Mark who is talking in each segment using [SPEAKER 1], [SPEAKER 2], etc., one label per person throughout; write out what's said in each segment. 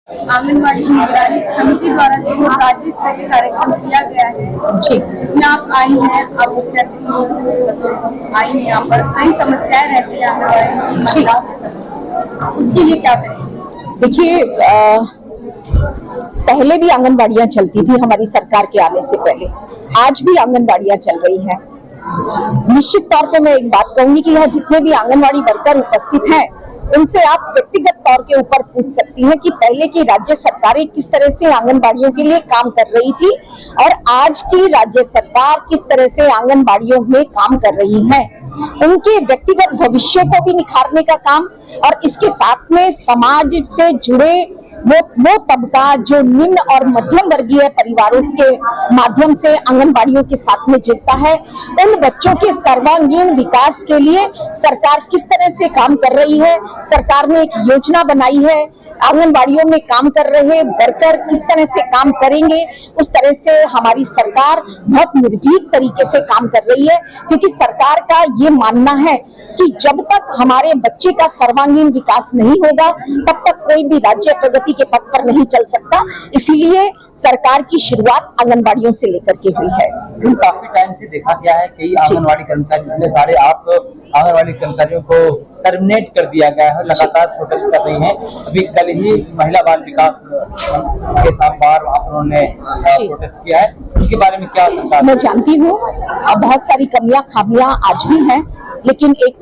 [SPEAKER 1] आंगनबाड़ी निगरानी समिति द्वारा जो राज्य स्तरीय कार्यक्रम किया गया है, इसमें आप आई हैं, आप आई हैं यहाँ पर कई समस्याएं रहती है आंगनबाड़ी महिलाओं के साथ, उसके लिए क्या करें?
[SPEAKER 2] देखिए, पहले भी आंगनबाड़ियां चलती थी हमारी सरकार के आने से पहले, आज भी आंगनबाड़ियां चल रही हैं। निश्चित तौर पे मैं एक बात कहूंगी कि यहाँ जितने भी आंगनबाड़ी वर्कर उपस्थित हैं उनसे आप व्यक्तिगत तौर के ऊपर पूछ सकती हैं कि पहले की राज्य सरकारें किस तरह से आंगनबाड़ियों के लिए काम कर रही थी और आज की राज्य सरकार किस तरह से आंगनबाड़ियों में काम कर रही है। उनके व्यक्तिगत भविष्य को भी निखारने का काम और इसके साथ में समाज से जुड़े वो तबका जो निम्न और मध्यम वर्गीय परिवारों के माध्यम से आंगनबाड़ियों के साथ में जुड़ता है, उन बच्चों के सर्वांगीण विकास के लिए सरकार किस तरह से काम कर रही है। सरकार ने एक योजना बनाई है, आंगनबाड़ियों में काम कर रहे वर्कर किस तरह से काम करेंगे, उस तरह से हमारी सरकार बहुत निर्भीक तरीके से काम कर रही है, क्योंकि सरकार का ये मानना है कि जब तक हमारे बच्चे का सर्वांगीण विकास नहीं होगा तब तक कोई भी राज्य प्रगति के पथ पर नहीं चल सकता। इसीलिए सरकार की शुरुआत आंगनबाड़ियों से लेकर के हुई है।
[SPEAKER 3] काफी टाइम से देखा गया है कई आंगनबाड़ी कर्मचारी, जिसमें 850 आंगनबाड़ी कर्मचारियों को टर्मिनेट कर दिया गया है, लगातार प्रोटेस्ट कर रही हैं। अभी कल ही महिला बाल विकास के साथ बार उन्होंने प्रोटेस्ट किया है, उसके बारे में क्या सरकार?
[SPEAKER 2] मैं जानती हूँ बहुत सारी कमियां खामियां आज भी हैं, लेकिन एक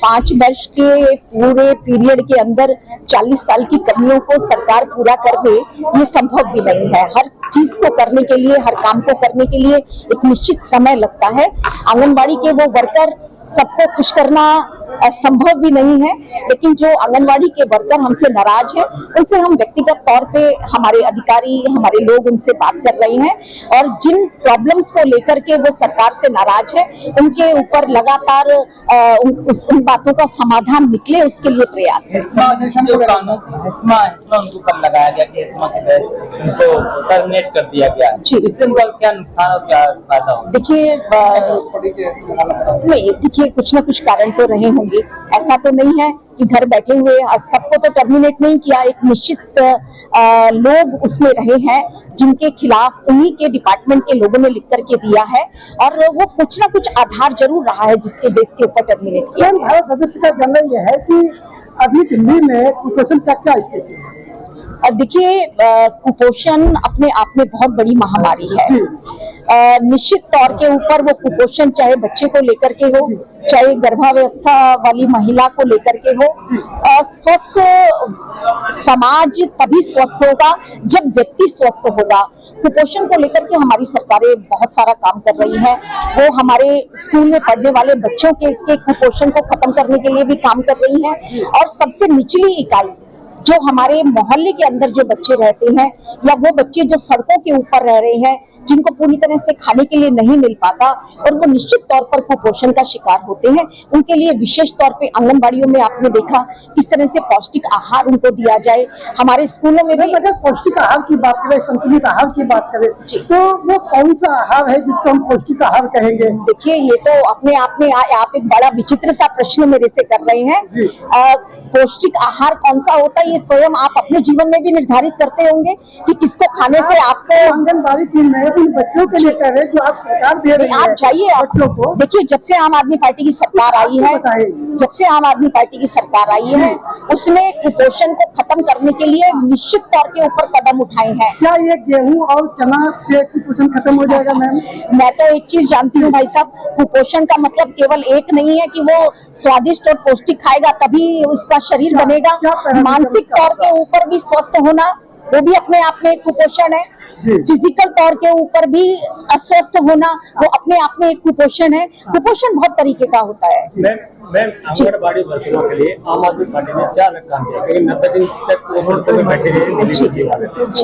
[SPEAKER 2] 5 वर्ष के पूरे पीरियड के अंदर 40 साल की कमियों को सरकार पूरा कर दे, ये संभव भी नहीं है। हर चीज को करने के लिए, हर काम को करने के लिए एक निश्चित समय लगता है। आंगनबाड़ी के वो वर्कर सबको खुश करना संभव भी नहीं है, लेकिन जो आंगनबाड़ी के वर्कर हमसे नाराज हैं, उनसे हम व्यक्तिगत तौर पे हमारे अधिकारी, हमारे लोग उनसे बात कर रहे हैं और जिन प्रॉब्लम्स को लेकर के वो सरकार से नाराज है, उनके ऊपर लगातार उन बातों का समाधान निकले, उसके लिए प्रयास है।
[SPEAKER 3] लगाया गया कि उनको टर्मिनेट कर दिया गया, इससे उनका क्या नुकसान और क्या फायदा होगा?
[SPEAKER 2] देखिए, कुछ न कुछ कारण तो रहे होंगे। ऐसा तो नहीं है कि घर बैठे हुए सबको तो टर्मिनेट नहीं किया। एक निश्चित लोग उसमें रहे हैं जिनके खिलाफ उन्हीं के डिपार्टमेंट के लोगों ने लिख करके दिया है और वो कुछ ना कुछ आधार जरूर रहा है जिसके बेस के ऊपर टर्मिनेट किया।
[SPEAKER 4] भारत भविष्य का जानना यह है कि अभी दिल्ली में कुपोषण का क्या स्थिति है?
[SPEAKER 2] देखिए, कुपोषण अपने आप में बहुत बड़ी महामारी है। निश्चित तौर के ऊपर वो कुपोषण चाहे बच्चे को लेकर के हो, चाहे गर्भावस्था वाली महिला को लेकर के हो, स्वस्थ समाज तभी स्वस्थ होगा जब व्यक्ति स्वस्थ होगा। कुपोषण को लेकर के हमारी सरकारें बहुत सारा काम कर रही हैं। वो हमारे स्कूल में पढ़ने वाले बच्चों के कुपोषण को खत्म करने के लिए भी काम कर रही हैं और सबसे निचली इकाई जो हमारे मोहल्ले के अंदर जो बच्चे रहते हैं या वो बच्चे जो सड़कों के ऊपर रह रहे हैं, जिनको पूरी तरह से खाने के लिए नहीं मिल पाता और वो निश्चित तौर पर कुपोषण का शिकार होते हैं, उनके लिए विशेष तौर पे आंगनबाड़ियों में आपने देखा किस तरह से पौष्टिक आहार उनको दिया जाए। हमारे स्कूलों में भी
[SPEAKER 4] अगर पौष्टिक आहार की बात करें, संतुलित आहार की बात करें, तो वो कौन सा आहार है जिसको हम पौष्टिक आहार कहेंगे?
[SPEAKER 2] देखिए, ये तो अपने आप में आप एक बड़ा विचित्र सा प्रश्न मेरे से कर रहे हैं। पौष्टिक आहार कौन सा होता है ये स्वयं आप अपने जीवन में भी निर्धारित करते होंगे कि किसको खाने से आपको।
[SPEAKER 4] आंगनबाड़ी की उन बच्चों के लिए कह रहे जो आप सरकार दे रही है,
[SPEAKER 2] आप जाइए
[SPEAKER 4] बच्चों को।
[SPEAKER 2] देखिए, जब से आम आदमी पार्टी की सरकार आई है, उसने कुपोषण को खत्म करने के लिए निश्चित तौर के ऊपर कदम उठाए हैं।
[SPEAKER 4] क्या ये गेहूं और चना से कुपोषण खत्म हो जाएगा? मैम,
[SPEAKER 2] मैं तो एक चीज जानती हूँ भाई साहब, कुपोषण का मतलब केवल एक नहीं है कि वो स्वादिष्ट और पौष्टिक खाएगा तभी उसका शरीर बनेगा। मानसिक तौर के ऊपर भी स्वस्थ होना वो भी अपने आप में एक कुपोषण है। फिजिकल तौर के ऊपर भी अस्वस्थ होना वो अपने आप में एक कुपोषण है। कुपोषण बहुत तरीके का होता है।
[SPEAKER 5] मैम, आंगनबाड़ी वर्करों के लिए आम आदमी पार्टी ने क्या अलग काम किया? क्योंकि 90 दिन तक वो सड़कों में बैठे रहे,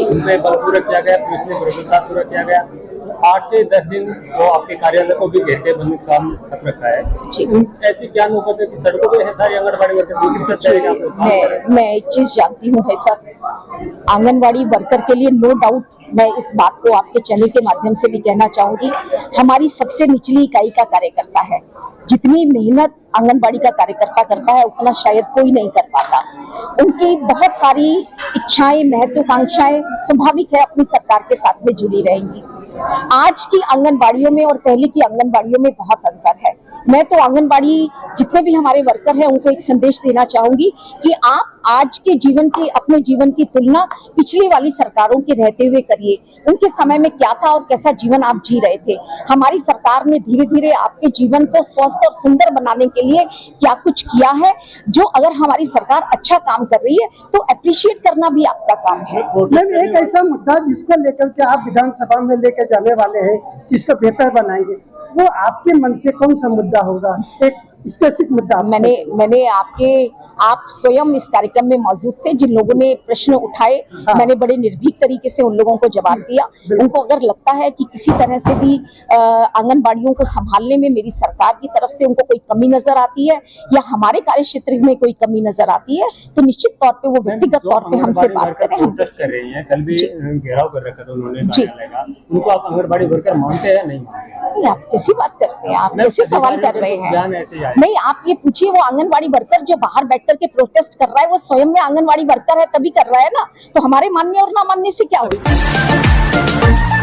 [SPEAKER 5] उनपे बल पूरा किया गया, पुलिस ने भरोसा पूरा किया गया। 8 से 10 दिन वो आपके कार्यालय को भी घेरते बंद काम कर रखा है। ऐसी क्या नौबत है कि सड़कों पे सारी आंगनबाड़ी वर्कर?
[SPEAKER 2] मैं एक चीज जानती हूँ भाई साहब, आंगनबाड़ी वर्कर के लिए नो डाउट मैं इस बात को आपके चैनल के माध्यम से भी कहना चाहूंगी, हमारी सबसे निचली इकाई का कार्यकर्ता है, जितनी मेहनत आंगनबाड़ी का कार्यकर्ता करता है उतना शायद कोई नहीं कर पाता। उनकी बहुत सारी इच्छाएं, महत्वाकांक्षाएं स्वाभाविक है अपनी सरकार के साथ में जुड़ी रहेंगी। आज की आंगनबाड़ियों में और पहले की आंगनबाड़ियों में बहुत अंतर है। मैं तो आंगनबाड़ी जितने भी हमारे वर्कर हैं उनको एक संदेश देना चाहूंगी कि आप आज के जीवन की, अपने जीवन की तुलना पिछली वाली सरकारों के रहते हुए करिए। उनके समय में क्या था और कैसा जीवन आप जी रहे थे। हमारी सरकार ने धीरे धीरे आपके जीवन को स्वस्थ और सुंदर बनाने के लिए क्या कुछ किया है, जो अगर हमारी सरकार अच्छा काम कर रही है तो अप्रिशिएट करना भी आपका काम है।
[SPEAKER 4] मैम, एक ऐसा मुद्दा जिसको लेकर के आप विधानसभा में लेकर जाने वाले हैं, इसको बेहतर बनाएंगे, वो आपके मन से कौन सा मुद्दा होगा? एक स्पेसिफिक मुद्दा।
[SPEAKER 2] मैंने आप स्वयं इस कार्यक्रम में मौजूद थे, जिन लोगों ने प्रश्न उठाए,
[SPEAKER 4] हाँ।
[SPEAKER 2] मैंने बड़े निर्भीक तरीके से उन लोगों को जवाब दिया। उनको अगर लगता है कि किसी तरह से भी आंगनबाड़ियों को संभालने में मेरी सरकार की तरफ से उनको कोई कमी नजर आती है या हमारे कार्य क्षेत्र में कोई कमी नजर आती है, तो निश्चित तौर पे वो व्यक्तिगत तौर पे हमसे बात करें। हम
[SPEAKER 5] कर रही हैं, कल भी घेराव कर रखा था उन्होंने कार्यालय का, उनको आप आंगनबाड़ी वर्कर मानते हैं नहीं मानते?
[SPEAKER 2] आप कैसी बात करते हैं, आप कैसे सवाल कर रहे हैं? नहीं, आप ये पूछिए, वो आंगनबाड़ी वर्कर जो बाहर बैठ करके प्रोटेस्ट कर रहा है वो स्वयं में आंगनबाड़ी वर्कर है तभी कर रहा है ना, तो हमारे मानने और ना मानने से क्या होगा?